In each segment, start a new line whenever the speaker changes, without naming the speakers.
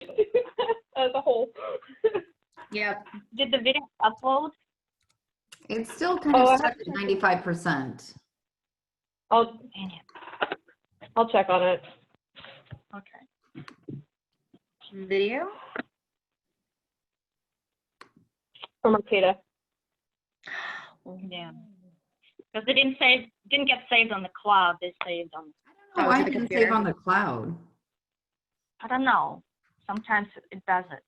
as a whole.
Yep.
Did the video upload?
It's still kind
Oh, I
of
have
stuck at 95%.
I'll
Dang it.
check on it.
Okay.
Video?
From Arcata.
Yeah. Because they didn't get saved on the cloud. They saved on.
Oh,
Oh,
I
to the
didn't
computer.
save on the cloud.
I don't know. Sometimes it does it.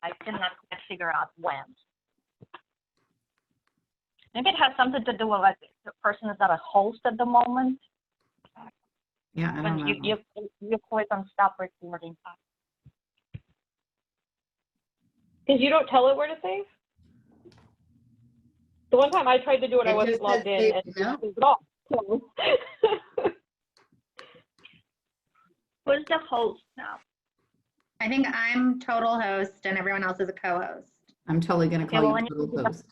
I cannot quite figure out when. Maybe it has something to do with like the person is not a host at the moment.
Yeah, I don't
When
know.
you click on stop recording.
Because you don't tell it where to save? The one time I tried to do it, I
It
wasn't
just
logged
says
in
save
and
now.
it off. So.
Who's the host now?
I think I'm total host and everyone else is a co-host.
I'm totally going to
Okay,
call
well, I
you
need
total
to
host.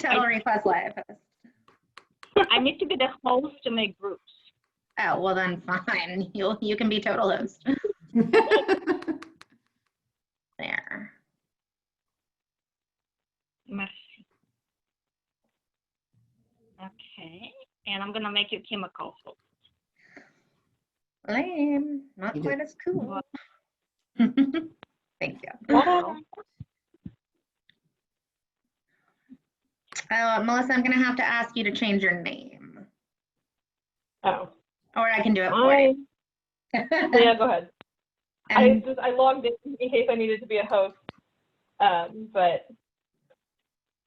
Total request live host.
I need to be the host to make groups.
Oh, well then fine. You can be total host. There.
Merci. Okay, and I'm gonna make you chemical host.
Lame. Not
You
quite as cool. Thank you.
Wow.
Melissa, I'm gonna have to ask you to change your name.
Oh.
Or I can do it for you.
Yeah, go ahead.
And
I logged in case I needed to be a host. But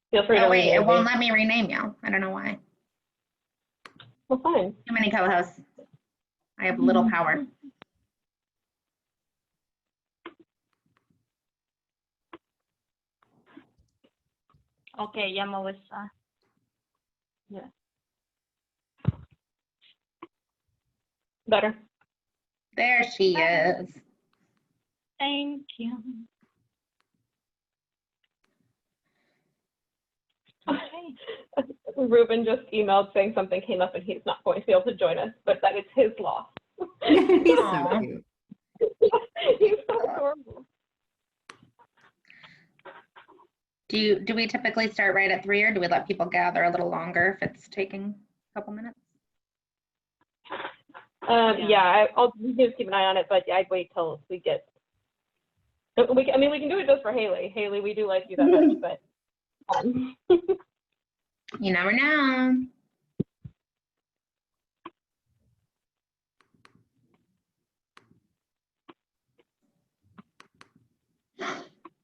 feel free to
oh wait,
rename
it won't
me.
let me rename you. I don't know why.
Well, fine.
Too many co-hosts. I have little power.
Okay, yeah, Melissa. Yeah.
Better.
There she is.
Thank you. Okay.
Ruben just emailed saying something came up and he's not going to be able to join us, but that is his loss.
He's so
Aw.
cute.
He's so adorable.
Do we typically start right at 3 or do we let people gather a little longer if it's taking a couple minutes?
Yeah, I'll just keep an eye on it, but I'd wait till we get. We can do it just for Haley. Haley, we do like you that much, but.
You never know.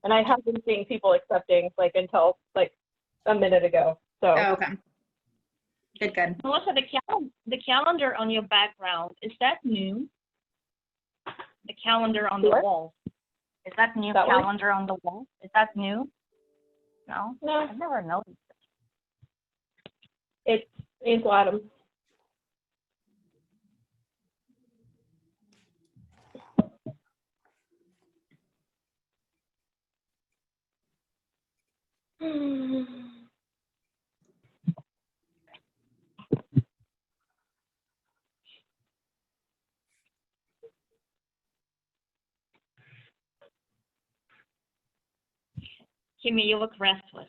And I have been seeing people accepting until a minute ago. So.
Oh, okay. Good.
Melissa, the calendar on your background, is that new? The calendar on the
What?
wall. Is that new
That one?
calendar on the wall? Is that new? No?
No,
I've never noticed.
it's Ansel Adams.
Kimmy, you look restless.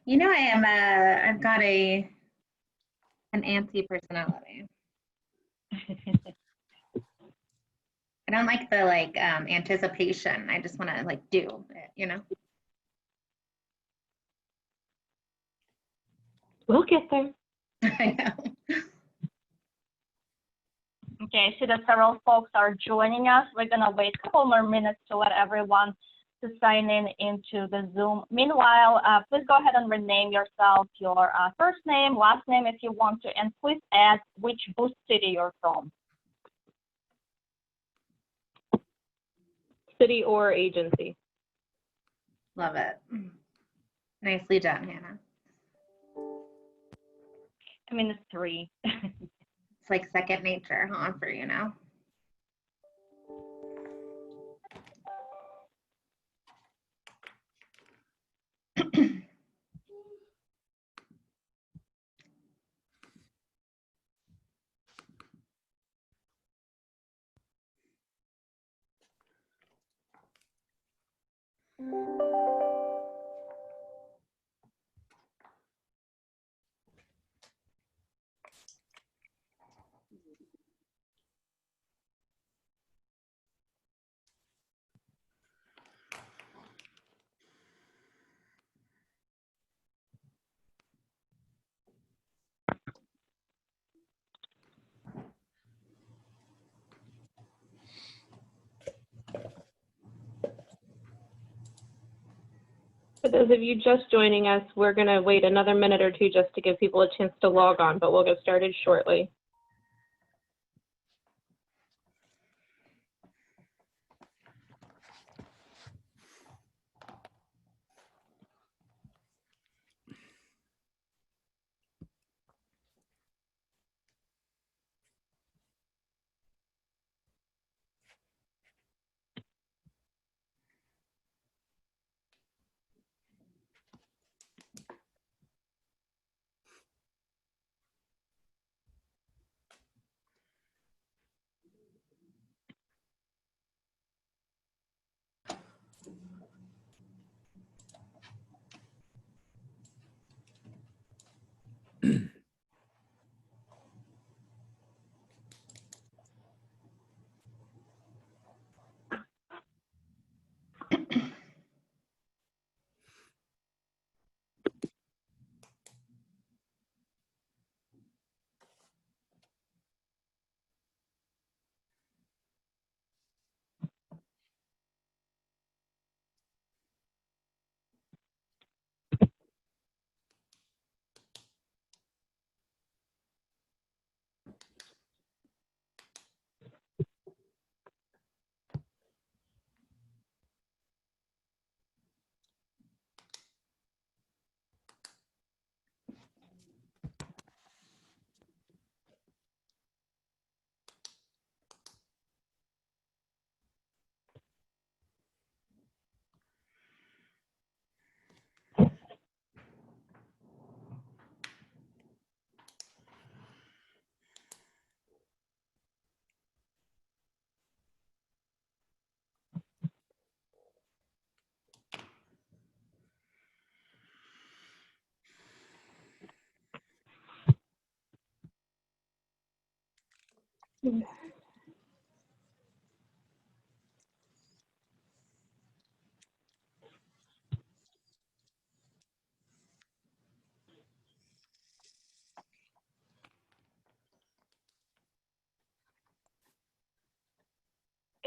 You know, I've got an antsy personality. I don't like the anticipation. I just want to do it, you know?
We'll get there.
I know.
Okay, I see that several folks are joining us. We're gonna wait a couple more minutes to let everyone to sign in into the Zoom. Meanwhile, please go ahead and rename yourself, your first name, last name if you want to, and please add which Boost city you're from.
City or agency.
Love it. Nicely done, Hannah.
I mean, it's 3.
It's like second nature, huh, for you now?
For those of you just joining us, we're going to wait another minute or two just to give people a chance to log on, but we'll get started shortly.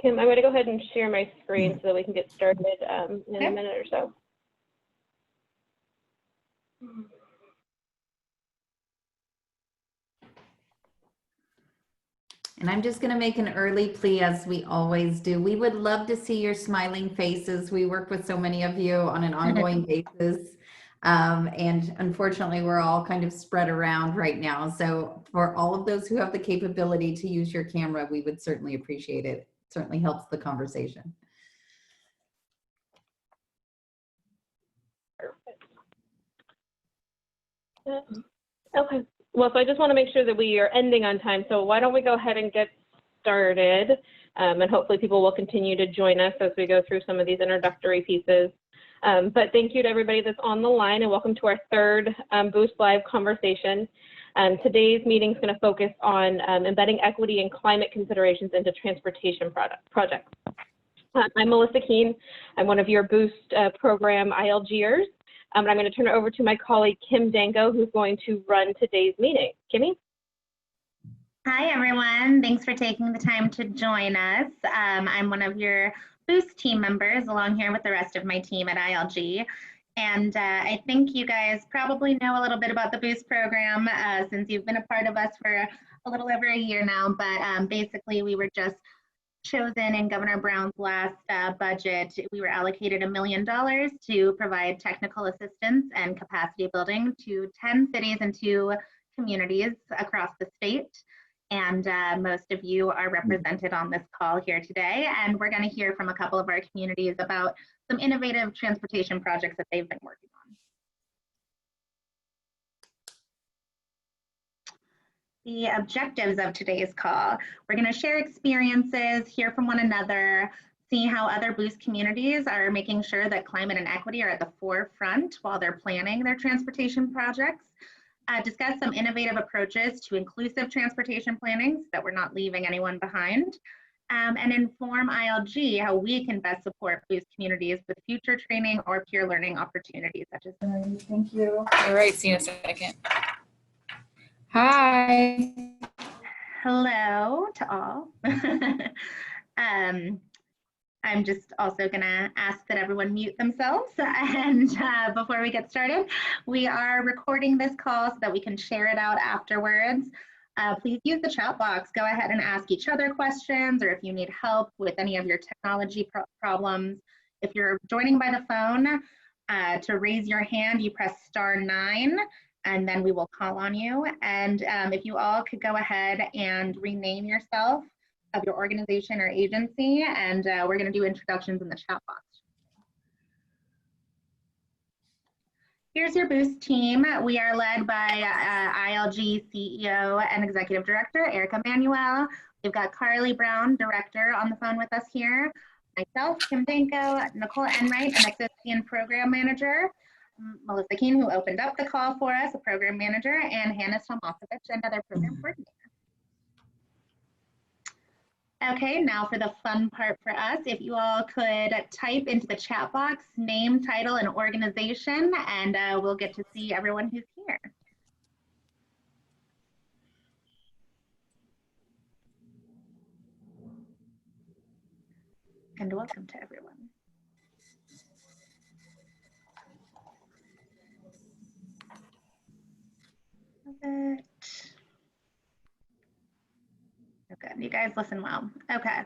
Kim, I'm going to go ahead and share my screen so that we can get started in a minute or so.
And I'm just going to make an early plea, as we always do. We would love to see your smiling faces. We work with so many of you on an ongoing basis. And unfortunately, we're all kind of spread around right now. So for all of those who have the capability to use your camera, we would certainly appreciate it. It certainly helps the conversation.
Okay. Well, so I just want to make sure that we are ending on time. So why don't we go ahead and get started, and hopefully people will continue to join us as we go through some of these introductory pieces. But thank you to everybody that's on the line, and welcome to our third Boost Live conversation. Today's meeting is going to focus on embedding equity and climate considerations into transportation projects. I'm Melissa Keene. I'm one of your Boost program ILGers. And I'm going to turn it over to my colleague, Kim Dango, who's going to run today's meeting. Kimmy?
Hi, everyone. Thanks for taking the time to join us. I'm one of your Boost team members, along here with the rest of my team at ILG. And I think you guys probably know a little bit about the Boost program since you've been a part of us for a little over a year now. But basically, we were just chosen in Governor Brown's last budget. We were allocated $1 million to provide technical assistance and capacity building to 10 cities and 2 communities across the state. And most of you are represented on this call here today. And we're going to hear from a couple of our communities about some innovative transportation projects that they've been working on. The objectives of today's call: we're going to share experiences, hear from one another, see how other Boost communities are making sure that climate and equity are at the forefront while they're planning their transportation projects, discuss some innovative approaches to inclusive transportation planning so that we're not leaving anyone behind, and inform ILG how we can best support Boost communities with future training or peer learning opportunities such as.
Thank you. All right, see you in a second. Hi.
Hello to all. I'm just also gonna ask that everyone mute themselves. And before we get started, we are recording this call so that we can share it out afterwards. Please use the chat box. Go ahead and ask each other questions, or if you need help with any of your technology problems. If you're joining by the phone, to raise your hand, you press *9, and then we will call on you. And if you all could go ahead and rename yourself of your organization or agency, and we're going to do introductions in the chat box. Here's your Boost team. We are led by ILG CEO and Executive Director, Erica Manuel. We've got Carly Brown, Director, on the phone with us here. Myself, Kim Danko, Nicole Enright, an Existing Program Manager. Melissa Keene, who opened up the call for us, a Program Manager, and Hannah Tomasovich, another Program Coordinator. Okay, now for the fun part for us, if you all could type into the chat box name, title, and organization, and we'll get to see everyone who's here. And welcome to everyone. Love it. Okay, you guys listen well. Okay.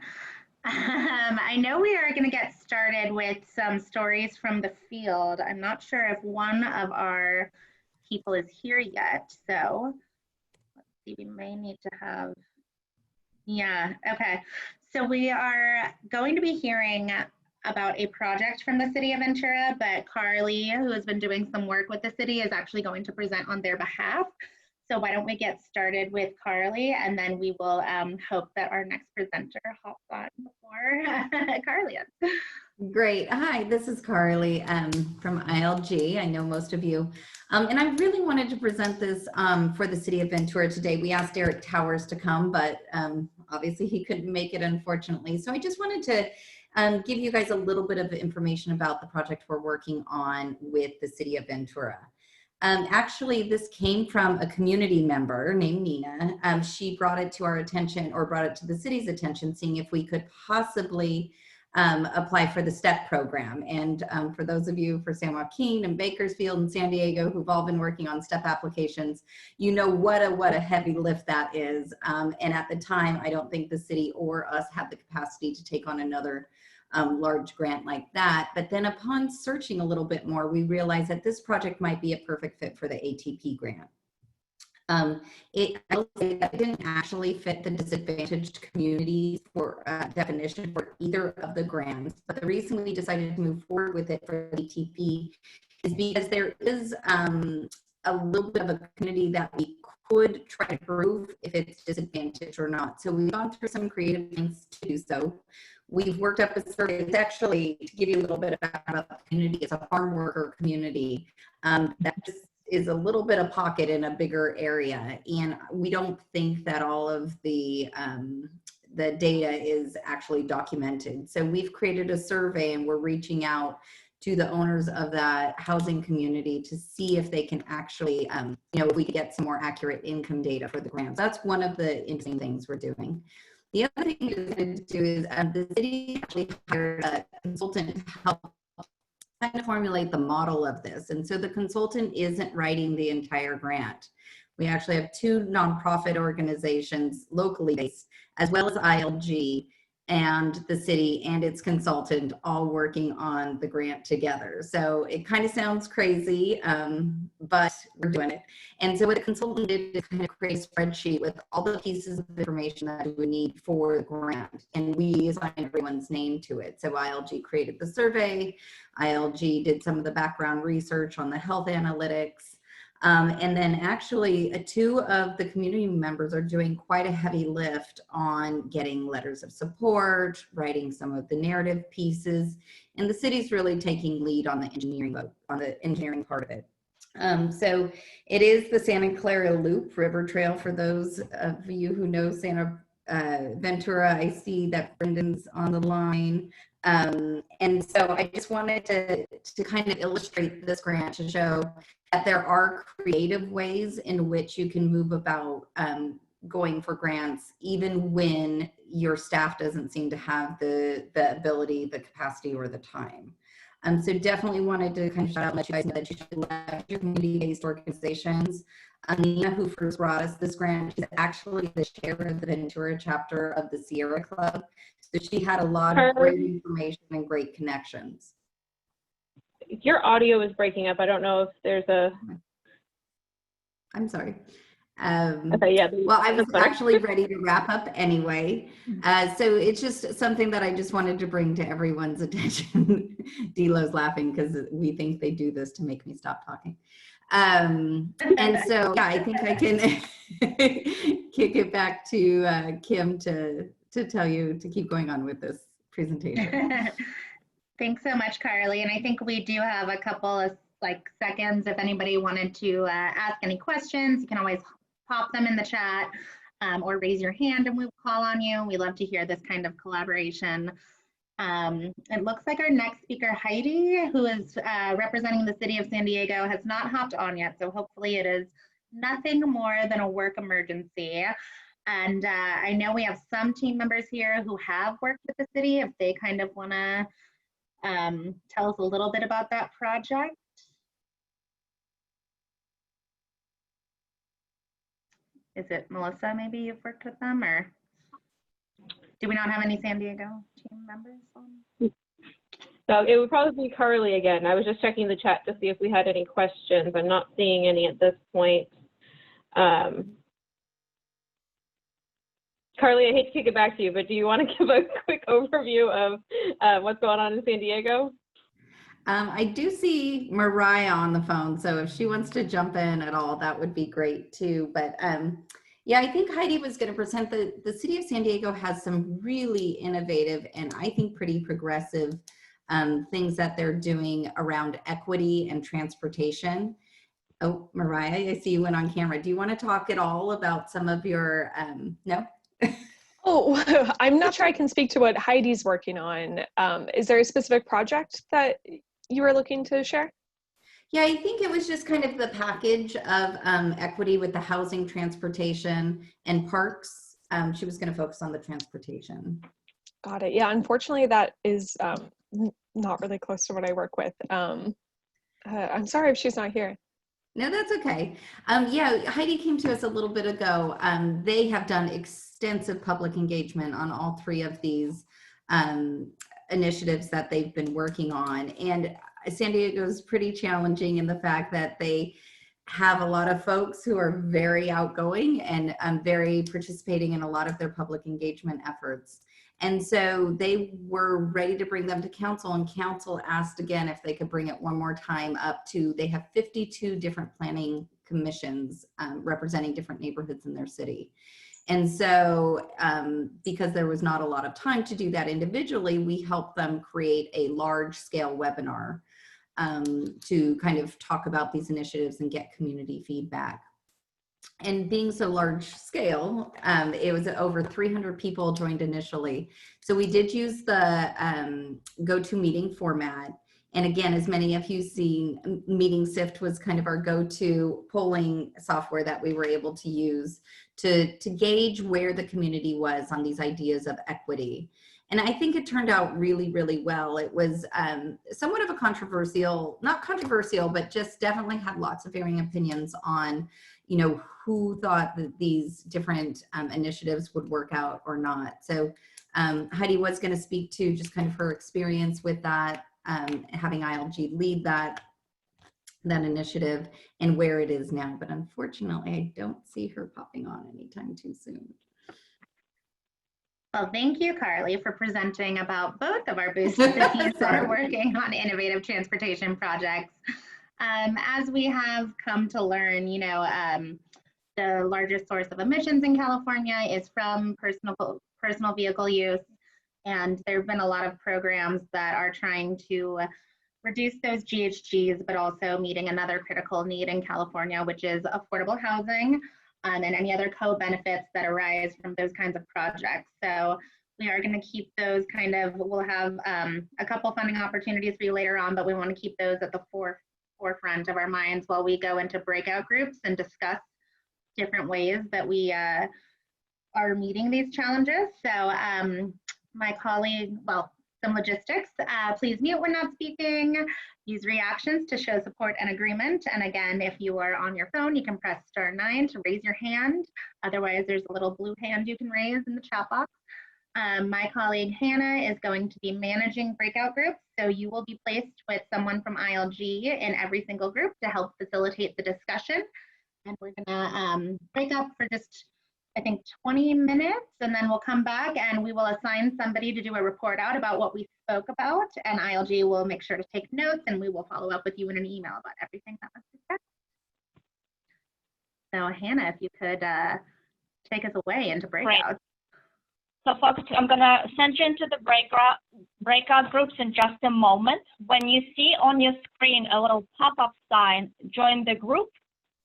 I know we are going to get started with some stories from the field. I'm not sure if one of our people is here yet, so let's see, we may need to have, yeah, okay. So we are going to be hearing about a project from the City of Ventura, but Carly, who has been doing some work with the city, is actually going to present on their behalf. So why don't we get started with Carly, and then we will hope that our next presenter hops on before Carly is.
Great. Hi, this is Carly from ILG. I know most of you. And I really wanted to present this for the City of Ventura today. We asked Eric Towers to come, but obviously he couldn't make it, unfortunately. So I just wanted to give you guys a little bit of information about the project we're working on with the City of Ventura. Actually, this came from a community member named Nina. She brought it to our attention, or brought it to the city's attention, seeing if we could possibly apply for the STEP program. And for those of you for San Joaquin and Bakersfield and San Diego who've all been working on STEP applications, you know what a heavy lift that is. And at the time, I don't think the city or us had the capacity to take on another large grant like that. But then upon searching a little bit more, we realized that this project might be a perfect fit for the ATP grant. It didn't actually fit the disadvantaged communities for definition for either of the grants, but the reason we decided to move forward with it for ATP is because there is a little bit of a community that we could try to prove if it's disadvantaged or not. So we've gone through some creative things to do so. We've worked up a survey. It's actually, to give you a little bit about the community, it's a farm worker community that just is a little bit of pocket in a bigger area. And we don't think that all of the data is actually documented. So we've created a survey, and we're reaching out to the owners of that housing community to see if they can actually, if we could get some more accurate income data for the grants. That's one of the interesting things we're doing. The other thing we're going to do is the city actually hired a consultant to help kind of formulate the model of this. And so the consultant isn't writing the entire grant. We actually have two nonprofit organizations locally based, as well as ILG and the city and its consultant, all working on the grant together. So it kind of sounds crazy, but we're doing it. And so what the consultant did is kind of create a spreadsheet with all the pieces of information that we would need for the grant. And we assigned everyone's name to it. So ILG created the survey. ILG did some of the background research on the health analytics. And then actually two of the community members are doing quite a heavy lift on getting letters of support, writing some of the narrative pieces, and the city's really taking lead on the engineering part of it. So it is the Santa Clara Loop River Trail for those of you who know Santa Ventura. I see that Brendan's on the line. And so I just wanted to kind of illustrate this grant to show that there are creative ways in which you can move about going for grants, even when your staff doesn't seem to have the ability, the capacity, or the time. So definitely wanted to kind of shout out and let you guys know that you should leverage your community-based organizations. Nina, who first brought us this grant, is actually the chair of the Ventura chapter of the Sierra Club. So she had a lot of great information and great connections.
Your audio is breaking up. I don't know if there's a...
I'm sorry.
Okay, yeah.
Well, I was actually ready to wrap up anyway. So it's just something that I just wanted to bring to everyone's attention. Delo's laughing because we think they do this to make me stop talking. And so, yeah, I think I can kick it back to Kim to tell you to keep going on with this presentation.
Thanks so much, Carly. And I think we do have a couple of seconds. If anybody wanted to ask any questions, you can always pop them in the chat or raise your hand and we'll call on you. We love to hear this kind of collaboration. It looks like our next speaker, Heidi, who is representing the city of San Diego, has not hopped on yet. So hopefully it is nothing more than a work emergency. And I know we have some team members here who have worked with the city, if they kind of want to tell us a little bit about that project. Is it Melissa, maybe you've worked with them, or do we not have any San Diego team members on?
So it would probably be Carly again. I was just checking the chat to see if we had any questions. I'm not seeing any at this point. Carly, I hate to kick it back to you, but do you want to give a quick overview of what's going on in San Diego?
I do see Mariah on the phone, so if she wants to jump in at all, that would be great too. But yeah, I think Heidi was going to present the city of San Diego has some really innovative and I think pretty progressive things that they're doing around equity and transportation. Oh, Mariah, I see you went on camera. Do you want to talk at all about some of your, no?
Oh, I'm not sure I can speak to what Heidi's working on. Is there a specific project that you were looking to share?
Yeah, I think it was just kind of the package of equity with the housing, transportation, and parks. She was going to focus on the transportation.
Got it. Yeah, unfortunately, that is not really close to what I work with. I'm sorry if she's not here.
No, that's okay. Yeah, Heidi came to us a little bit ago. They have done extensive public engagement on all three of these initiatives that they've been working on. And San Diego is pretty challenging in the fact that they have a lot of folks who are very outgoing and very participating in a lot of their public engagement efforts. And so they were ready to bring them to council, and council asked again if they could bring it one more time up to, they have 52 different planning commissions representing different neighborhoods in their city. And so because there was not a lot of time to do that individually, we helped them create a large scale webinar to kind of talk about these initiatives and get community feedback. And being so large scale, it was over 300 people joined initially. So we did use the GoToMeeting format. And again, as many of you seen, MeetingSift was kind of our go-to polling software that we were able to use to gauge where the community was on these ideas of equity. And I think it turned out really, really well. It was somewhat of a controversial, not controversial, but just definitely had lots of varying opinions on, you know, who thought that these different initiatives would work out or not. So Heidi was going to speak to just kind of her experience with that, having ILG lead that initiative and where it is now. But unfortunately, I don't see her popping on anytime too soon.
Well, thank you, Carly, for presenting about both of our boost cities that are working on innovative transportation projects. As we have come to learn, the largest source of emissions in California is from personal vehicle use. And there have been a lot of programs that are trying to reduce those GHGs, but also meeting another critical need in California, which is affordable housing and any other co-benefits that arise from those kinds of projects. So we are going to keep those we'll have a couple funding opportunities for you later on, but we want to keep those at the forefront of our minds while we go into breakout groups and discuss different ways that we are meeting these challenges. So my colleague, some logistics, please mute when not speaking, use reactions to show support and agreement. And again, if you are on your phone, you can press *9 to raise your hand. Otherwise, there's a little blue hand you can raise in the chat box. My colleague Hannah is going to be managing breakout groups. So you will be placed with someone from ILG in every single group to help facilitate the discussion. And we're gonna break up for just, I think, 20 minutes, and then we'll come back and we will assign somebody to do a report out about what we spoke about, and ILG will make sure to take notes, and we will follow up with you in an email about everything that was discussed. So Hannah, if you could take us away into breakout.
So folks, I'm gonna send you into the breakout groups in just a moment. When you see on your screen a little pop-up sign, join the group,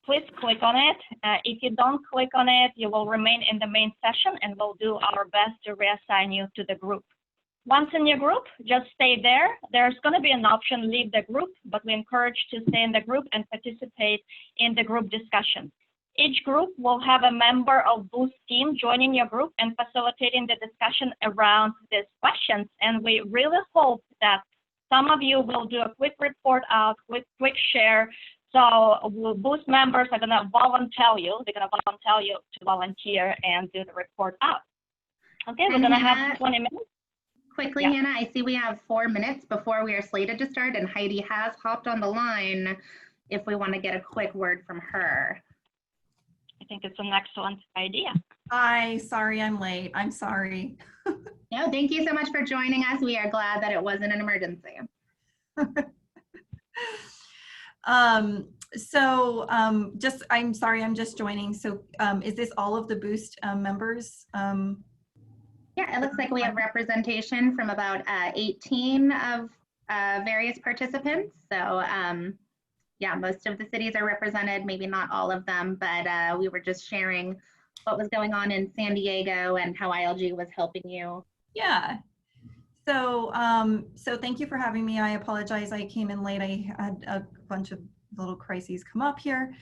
please click on it. If you don't click on it, you will remain in the main session and we'll do our best to reassign you to the group. Once in your group, just stay there. There's gonna be an option, leave the group, but we encourage to stay in the group and participate in the group discussion. Each group will have a member of Boost team joining your group and facilitating the discussion around these questions. And we really hope that some of you will do a quick report out, quick share. So Boost members are gonna volunteer you. They're gonna volunteer you to volunteer and do the report out. Okay, we're gonna have 20 minutes.
Quickly, yeah. Hannah, I see we have 4 minutes before we are slated to start, and Heidi has hopped on the line if we want to get a quick word from her.
I think it's an excellent idea.
Hi, sorry I'm late. I'm sorry.
No, thank you so much for joining us. We are glad that it wasn't an emergency.
I'm sorry, I'm just joining. So is this all of the Boost members?
Yeah, it looks like we have representation from about 18 of various participants. So yeah, most of the cities are represented, maybe not all of them, but we were just sharing what was going on in San Diego and how ILG was helping you.
Yeah. So, so thank you for having me. I apologize, I came in late. I had a bunch of little crises come up here.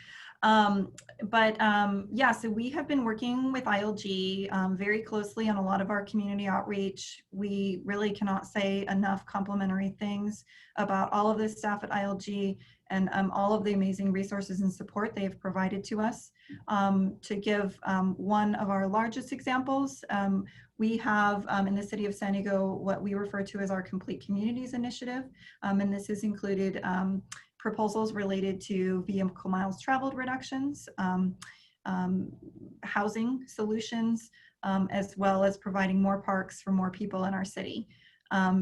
Yeah, so we have been working with ILG very closely on a lot of our community outreach. We really cannot say enough complimentary things about all of the staff at ILG and all of the amazing resources and support they have provided to us. To give one of our largest examples, we have in the city of San Diego what we refer to as our Complete Communities Initiative, and this has included proposals related to vehicle miles traveled reductions, housing solutions, as well as providing more parks for more people in our city.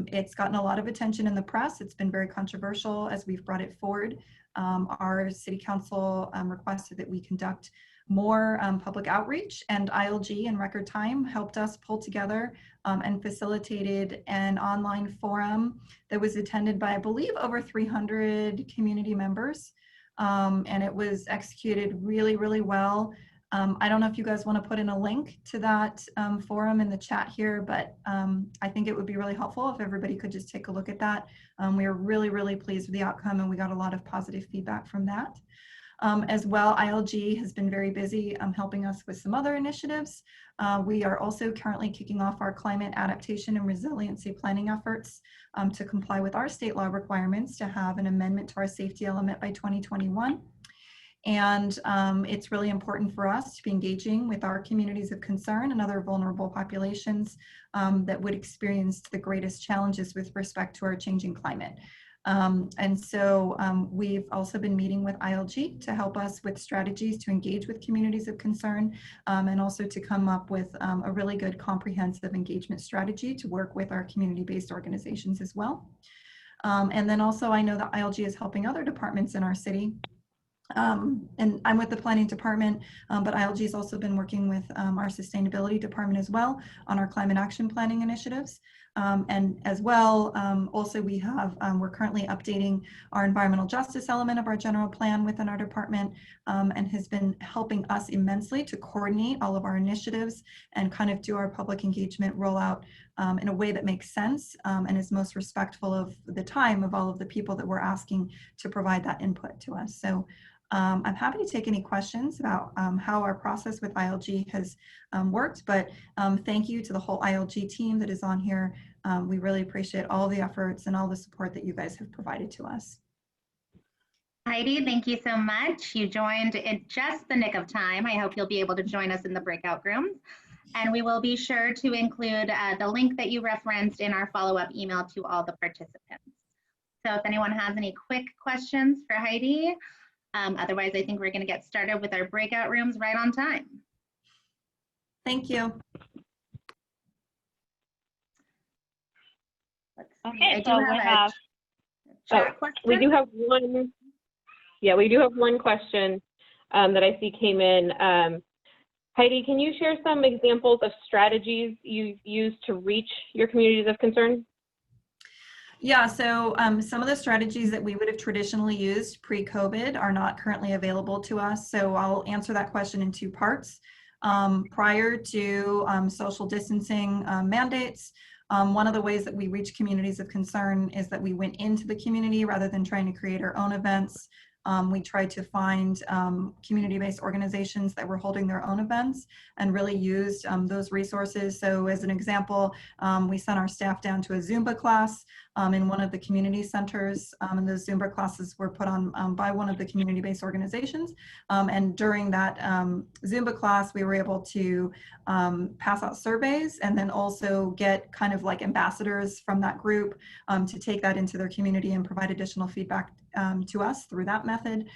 It's gotten a lot of attention in the press. It's been very controversial as we've brought it forward. Our city council requested that we conduct more public outreach, and ILG in record time helped us pull together and facilitated an online forum that was attended by, I believe, over 300 community members. And it was executed really, really well. I don't know if you guys want to put in a link to that forum in the chat here, but I think it would be really helpful if everybody could just take a look at that. We are really, really pleased with the outcome, and we got a lot of positive feedback from that. As well, ILG has been very busy helping us with some other initiatives. We are also currently kicking off our climate adaptation and resiliency planning efforts to comply with our state law requirements to have an amendment to our safety element by 2021. And it's really important for us to be engaging with our communities of concern and other vulnerable populations that would experience the greatest challenges with respect to our changing climate. And so we've also been meeting with ILG to help us with strategies to engage with communities of concern and also to come up with a really good comprehensive engagement strategy to work with our community-based organizations as well. And then also I know that ILG is helping other departments in our city. And I'm with the planning department, but ILG has also been working with our sustainability department as well on our climate action planning initiatives. And as well, also we have, we're currently updating our environmental justice element of our general plan within our department, and has been helping us immensely to coordinate all of our initiatives and kind of do our public engagement rollout in a way that makes sense and is most respectful of the time of all of the people that we're asking to provide that input to us. So I'm happy to take any questions about how our process with ILG has worked, but thank you to the whole ILG team that is on here. We really appreciate all the efforts and all the support that you guys have provided to us.
Heidi, thank you so much. You joined in just the nick of time. I hope you'll be able to join us in the breakout rooms. And we will be sure to include the link that you referenced in our follow-up email to all the participants. So if anyone has any quick questions for Heidi, otherwise I think we're going to get started with our breakout rooms right on time.
Thank you.
Okay, so we have,
we do have one. Yeah, we do have one question that I see came in. Heidi, can you share some examples of strategies you've used to reach your communities of concern?
Yeah, so some of the strategies that we would have traditionally used pre-COVID are not currently available to us. So I'll answer that question in two parts. Prior to social distancing mandates, one of the ways that we reach communities of concern is that we went into the community rather than trying to create our own events. We tried to find community-based organizations that were holding their own events and really used those resources. So as an example, we sent our staff down to a Zumba class in one of the community centers, and those Zumba classes were put on by one of the community-based organizations. And during that Zumba class, we were able to pass out surveys and then also get kind of like ambassadors from that group to take that into their community and provide additional feedback to us through that method.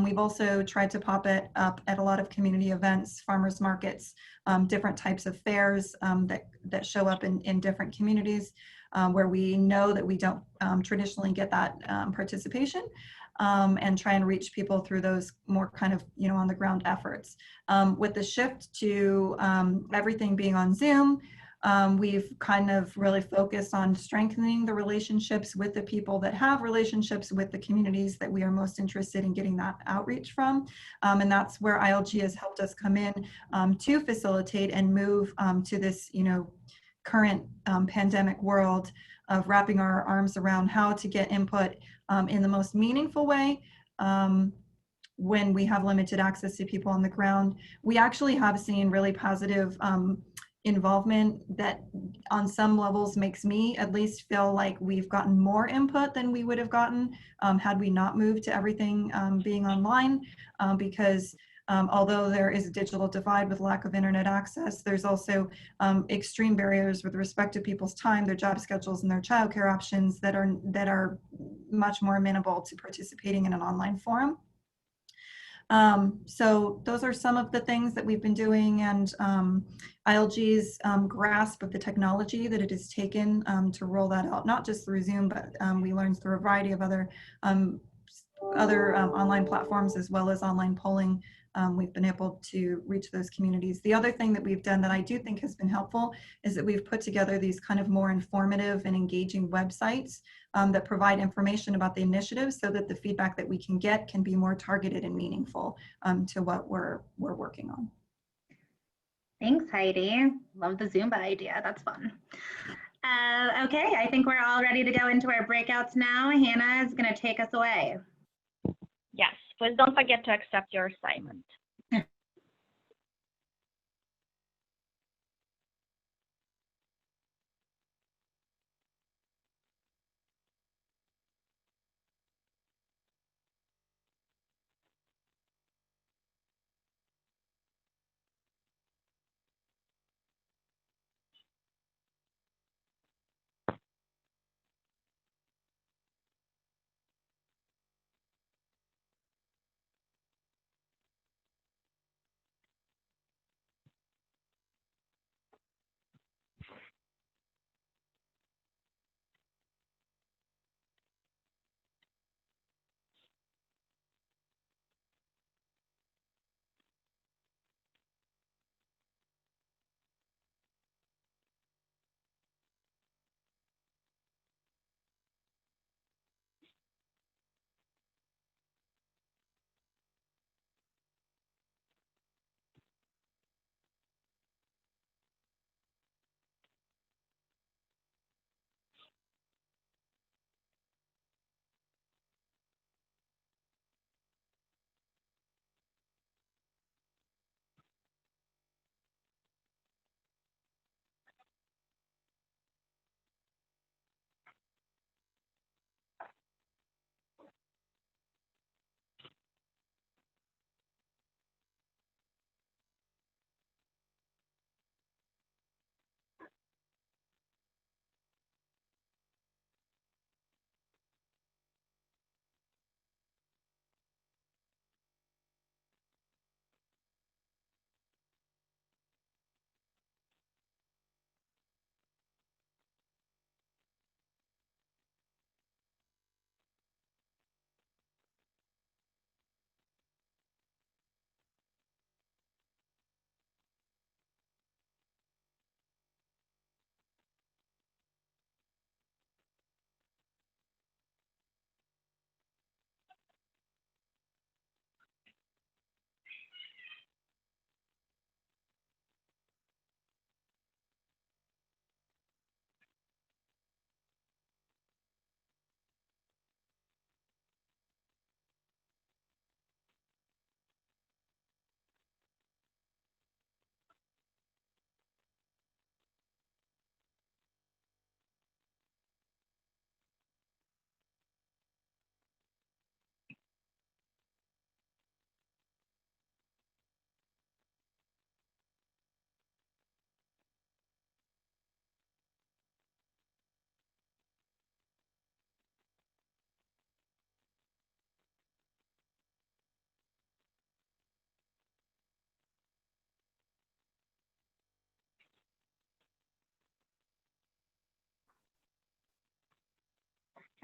We've also tried to pop it up at a lot of community events, farmers markets, different types of fairs that show up in different communities where we know that we don't traditionally get that participation, and try and reach people through those more kind of, you know, on the ground efforts. With the shift to everything being on Zoom, we've kind of really focused on strengthening the relationships with the people that have relationships with the communities that we are most interested in getting that outreach from. And that's where ILG has helped us come in to facilitate and move to this, you know, current pandemic world of wrapping our arms around how to get input in the most meaningful way. When we have limited access to people on the ground, we actually have seen really positive involvement that on some levels makes me at least feel like we've gotten more input than we would have gotten had we not moved to everything being online, because although there is a digital divide with lack of internet access, there's also extreme barriers with respect to people's time, their job schedules, and their childcare options that are much more amenable to participating in an online forum. So those are some of the things that we've been doing, and ILG's grasp of the technology that it has taken to roll that out, not just through Zoom, but we learned through a variety of other online platforms as well as online polling. We've been able to reach those communities. The other thing that we've done that I do think has been helpful is that we've put together these kind of more informative and engaging websites that provide information about the initiatives so that the feedback that we can get can be more targeted and meaningful to what we're working on.
Thanks, Heidi. Love the Zumba idea. That's fun. Okay, I think we're all ready to go into our breakouts now. Hannah is going to take us away.
yes, please don't forget to accept your assignment.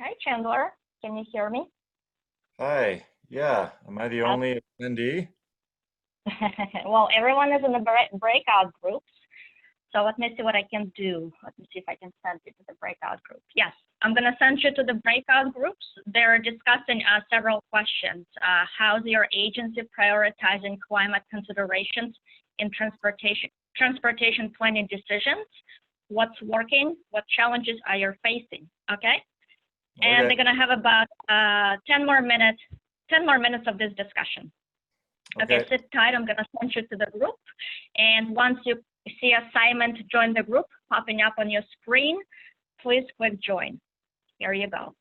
Hi, Chandler. Can you hear me?
Hi, yeah, am I the only attendee?
Well, everyone is in the breakout groups. So let me see what I can do. Let me see if I can send you to the breakout group. Yes, I'm going to send you to the breakout groups. They're discussing several questions. How's your agency prioritizing climate considerations in transportation planning decisions? What's working? What challenges are you facing? Okay. And
Okay.
they're going to have about 10 more minutes of this discussion. Okay, sit tight. I'm going to send you to the group. And once you see assignment to join the group popping up on your screen, please click join. Here you go.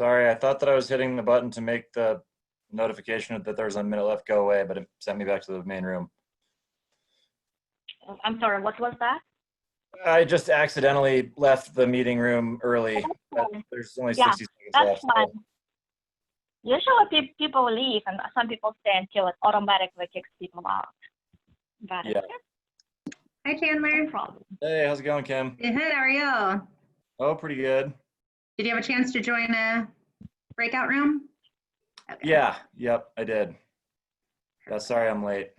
Sorry, I thought that I was hitting the button to make the notification that there's a minute left go away, but it sent me back to the main room.
I'm sorry, what was that?
I just accidentally left the meeting room early. There's only
Yeah,
60 seconds
That's
left.
fine. Usually people leave and some people stay until it automatically kicks people out. But
Yeah.
Hi, Chandler.
no problem.
Hey, how's it going, Kim?
Good, how are you?
Oh, pretty good.
Did you have a chance to join a breakout room? Okay.
Yeah, yep, I did. Yeah, sorry I'm late.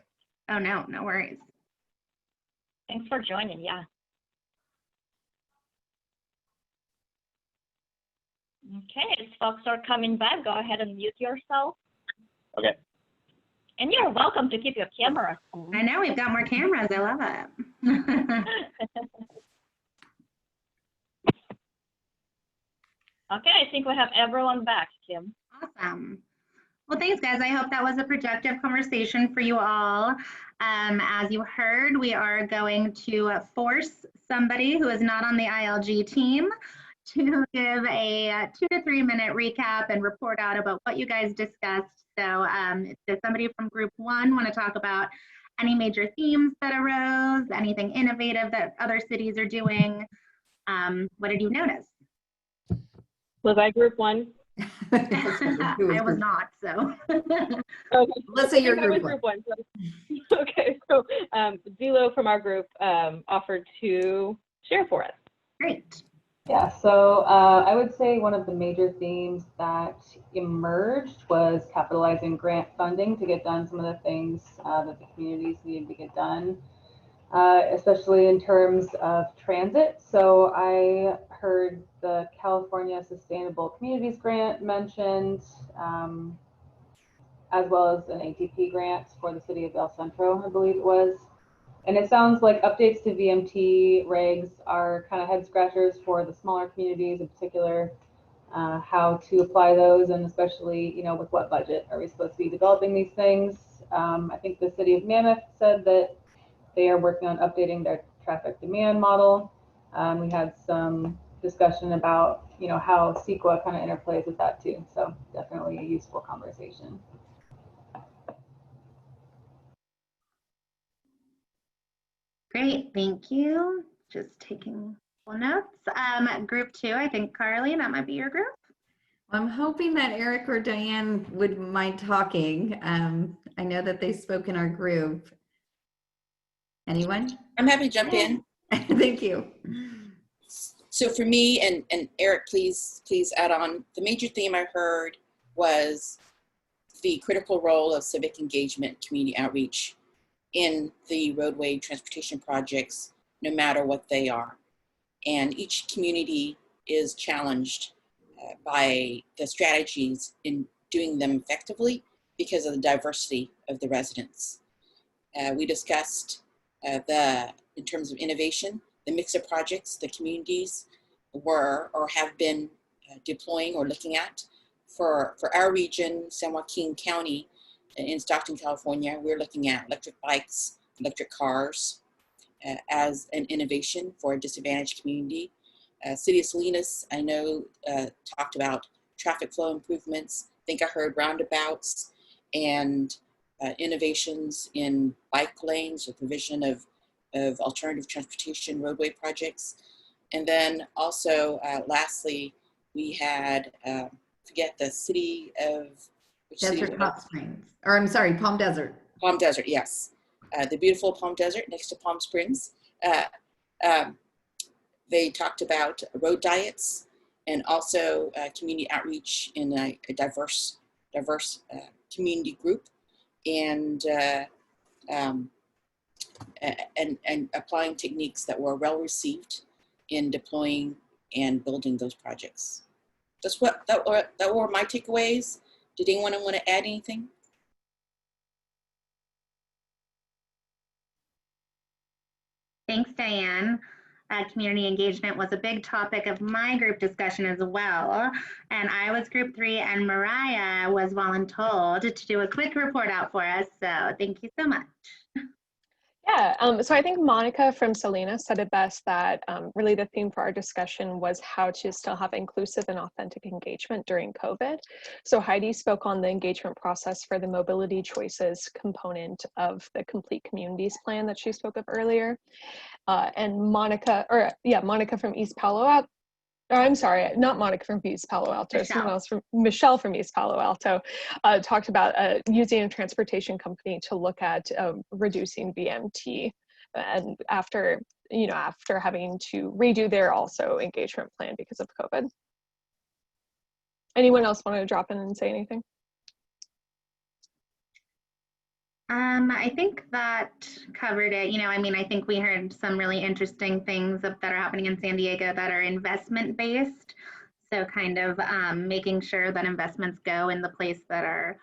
Oh, no, no worries.
Thanks for joining, yeah. Okay, as folks are coming back, go ahead and mute yourself.
Okay.
And you're welcome to keep your cameras on.
I know, we've got more cameras. I love it.
Okay, I think we have everyone back, Kim.
Awesome. Well, thanks, guys. I hope that was a productive conversation for you all. As you heard, we are going to force somebody who is not on the ILG team to give a 2 to 3 minute recap and report out about what you guys discussed. So does somebody from group 1 want to talk about any major themes that arose, anything innovative that other cities are doing? What did you notice?
Was I group 1?
I was not, so.
Okay.
Let's say you're
I think I was
group 1.
group 1. So. Okay, so Zilo from our group offered to share for us.
Great.
Yeah, so I would say one of the major themes that emerged was capitalizing grant funding to get done some of the things that the communities needed to get done, especially in terms of transit. So I heard the California Sustainable Communities Grant mentioned, as well as an ATP grant for the city of El Centro, I believe it was. And it sounds like updates to VMT regs are kind of head scratchers for the smaller communities in particular, how to apply those, and especially, you know, with what budget are we supposed to be developing these things. I think the city of Mammoth said that they are working on updating their traffic demand model. We had some discussion about, you know, how CEQA kind of interplays with that too. So definitely a useful conversation.
Great, thank you. Just taking full notes. Group 2, I think Carly, that might be your group.
I'm hoping that Eric or Diane would mind talking. I know that they spoke in our group. Anyone?
I'm happy to jump in.
Thank you.
So for me, and Eric, please add on, the major theme I heard was the critical role of civic engagement, community outreach in the roadway transportation projects, no matter what they are. And each community is challenged by the strategies in doing them effectively because of the diversity of the residents. We discussed in terms of innovation, the mix of projects the communities were or have been deploying or looking at. For our region, San Joaquin County in Stockton, California, we're looking at electric bikes, electric cars as an innovation for a disadvantaged community. City of Salinas, I know, talked about traffic flow improvements. I think I heard roundabouts and innovations in bike lanes or provision of alternative transportation roadway projects. And then also, lastly, we had, forget the city of,
Desert Hot Springs, or I'm sorry, Palm Desert.
Palm Desert, yes. The beautiful Palm Desert next to Palm Springs. They talked about road diets and also community outreach in a diverse community group, and applying techniques that were well received in deploying and building those projects. That were my takeaways. Did anyone want to add anything?
Thanks, Diane. Community engagement was a big topic of my group discussion as well. And I was group 3 and Mariah was voluntold to do a quick report out for us. So thank you so much.
Yeah, So I think Monica from Salinas said it best that really the theme for our discussion was how to still have inclusive and authentic engagement during COVID. So Heidi spoke on the engagement process for the mobility choices component of the Complete Communities plan that she spoke of earlier. And Monica from East Palo Alto, I'm sorry, not Monica from East Palo Alto, someone else from Michelle from East Palo Alto talked about using a transportation company to look at reducing VMT, and after having to redo their also engagement plan because of COVID. Anyone else want to drop in and say anything?
I think that covered it. I think we heard some really interesting things that are happening in San Diego that are investment based. So kind of making sure that investments go in the place that are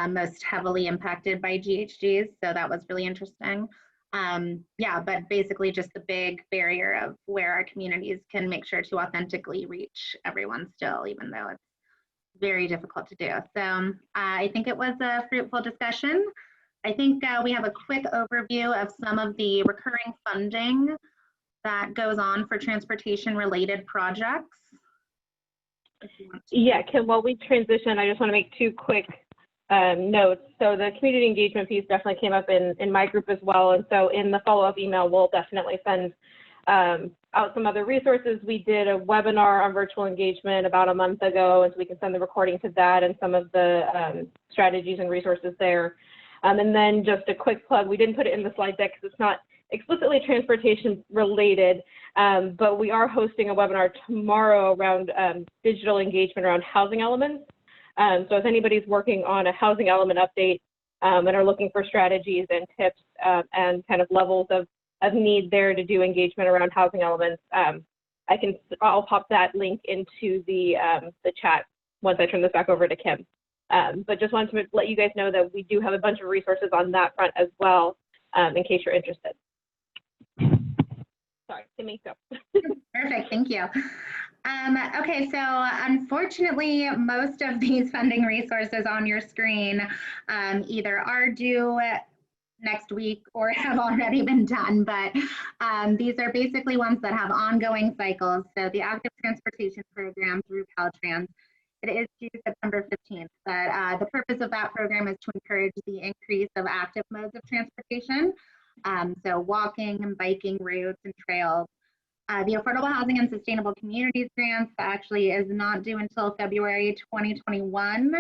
most heavily impacted by GHGs. So that was really interesting. But basically just the big barrier of where our communities can make sure to authentically reach everyone still, even though it's very difficult to do. So I think it was a fruitful discussion. I think we have a quick overview of some of the recurring funding that goes on for transportation related projects.
Yeah, Kim, while we transition, I just want to make two quick notes. So the community engagement piece definitely came up in my group as well. And so in the follow-up email, we'll definitely send out some other resources. We did a webinar on virtual engagement about a month ago, and so we can send the recording to that and some of the strategies and resources there. And then just a quick plug, we didn't put it in the slide deck because it's not explicitly transportation related, but we are hosting a webinar tomorrow around digital engagement around housing elements. So if anybody's working on a housing element update and are looking for strategies and tips and kind of levels of need there to do engagement around housing elements, I'll pop that link into the chat once I turn this back over to Kim. But just wanted to let you guys know that we do have a bunch of resources on that front as well, in case you're interested. Sorry, Kimmy, go.
Perfect, thank you. Okay, so unfortunately, most of these funding resources on your screen either are due next week or have already been done, but these are basically ones that have ongoing cycles. So the Active Transportation Program through Caltrans, it is due September 15th, but the purpose of that program is to encourage the increase of active modes of transportation, so walking and biking routes and trails. The Affordable Housing and Sustainable Communities grants actually is not due until February 2021.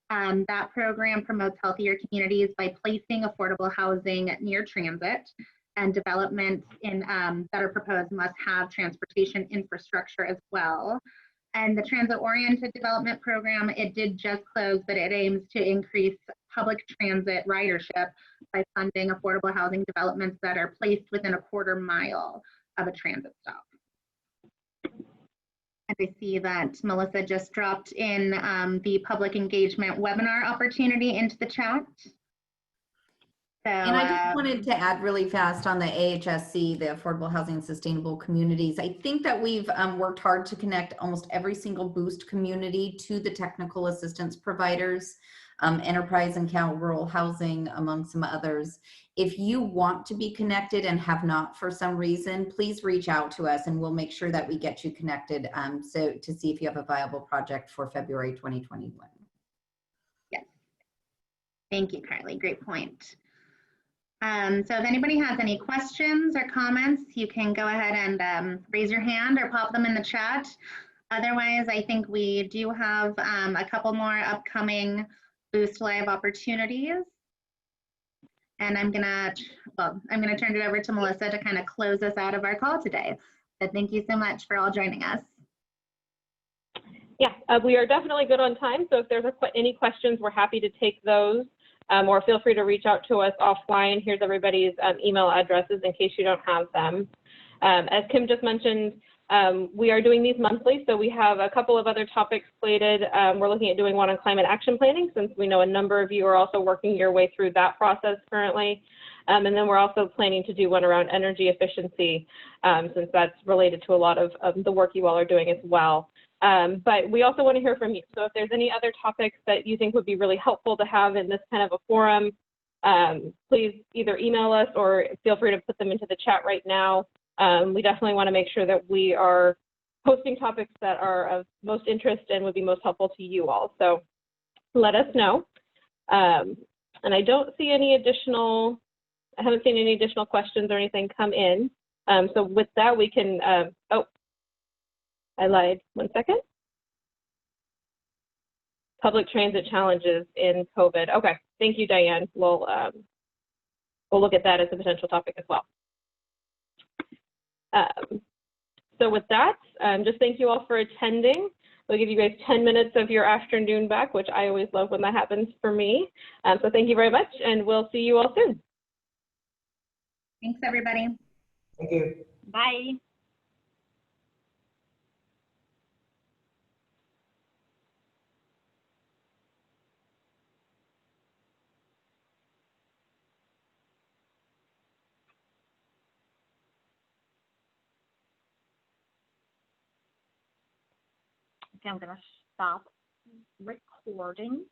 That program promotes healthier communities by placing affordable housing near transit, and developments that are proposed must have transportation infrastructure as well. And the transit-oriented development program, it did just close, but it aims to increase public transit ridership by funding affordable housing developments that are placed within a quarter mile of a transit stop. And I see that Melissa just dropped in the public engagement webinar opportunity into the chat. So,
and I just wanted to add really fast on the AHSC, the Affordable Housing and Sustainable Communities. I think that we've worked hard to connect almost every single Boost community to the technical assistance providers, Enterprise and Cal Rural Housing, among some others. If you want to be connected and have not for some reason, please reach out to us and we'll make sure that we get you connected so to see if you have a viable project for February 2021.
Yes. Thank you, Carly. Great point. So if anybody has any questions or comments, you can go ahead and raise your hand or pop them in the chat. Otherwise, I think we do have a couple more upcoming Boost Live opportunities. And I'm gonna turn it over to Melissa to kind of close us out of our call today. But thank you so much for all joining us.
Yeah, we are definitely good on time. So if there's any questions, we're happy to take those. Or feel free to reach out to us offline. Here's everybody's email addresses in case you don't have them. As Kim just mentioned, we are doing these monthly, so we have a couple of other topics slated. We're looking at doing one on climate action planning, since we know a number of you are also working your way through that process currently. And then we're also planning to do one around energy efficiency, since that's related to a lot of the work you all are doing as well. But we also want to hear from you. So if there's any other topics that you think would be really helpful to have in this kind of a forum, please either email us or feel free to put them into the chat right now. We definitely want to make sure that we are posting topics that are of most interest and would be most helpful to you all. So let us know. And I don't see any additional, I haven't seen any additional questions or anything come in. So with that, we can, oh, I lied, 1 second. Public transit challenges in COVID. Okay, thank you, Diane. We'll look at that as a potential topic as well. So with that, just thank you all for attending. We'll give you guys 10 minutes of your afternoon back, which I always love when that happens for me. So thank you very much, and we'll see you all soon.
Thanks, everybody.
Thank you.
Bye. Okay, I'm gonna stop recording.